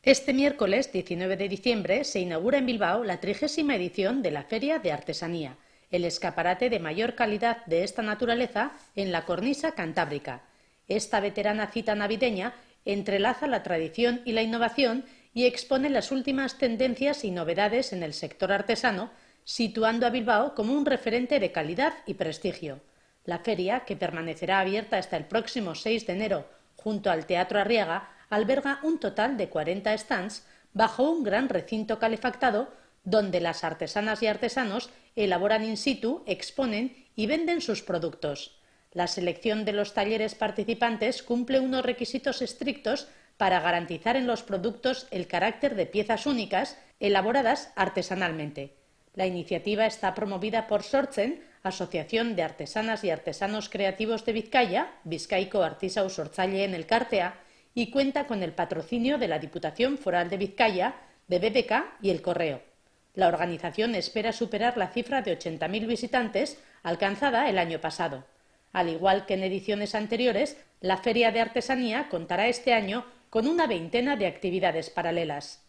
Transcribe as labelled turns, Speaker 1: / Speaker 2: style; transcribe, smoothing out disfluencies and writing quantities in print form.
Speaker 1: Este miércoles 19 de diciembre se inaugura en Bilbao la 30ª edición de la Feria de Artesanía, el escaparate de mayor calidad de esta naturaleza en la cornisa cantábrica. Esta veterana cita navideña entrelaza la tradición y la innovación y expone las últimas tendencias y novedades en el sector artesano, situando a Bilbao como un referente de calidad y prestigio. La feria, que permanecerá abierta hasta el próximo 6 de enero junto al Teatro Arriaga, alberga un total de 40 stands bajo un gran recinto calefactado donde las artesanas y artesanos elaboran in situ, exponen y venden sus productos. La selección de los talleres participantes cumple unos requisitos estrictos para garantizar en los productos el carácter de piezas únicas elaboradas artesanalmente. La iniciativa está promovida por Sortzen, Asociación de Artesanas y Artesanos Creativos de Vizcaya, Bizkaiko Artisau Sortzaileen Elkartea, y cuenta con el patrocinio de la Diputación Foral de Vizcaya, de BBK y El Correo. La organización espera superar la cifra de 80.000 visitantes alcanzada el año pasado. Al igual que en ediciones anteriores, la Feria de Artesanía contará este año con una veintena de actividades paralelas.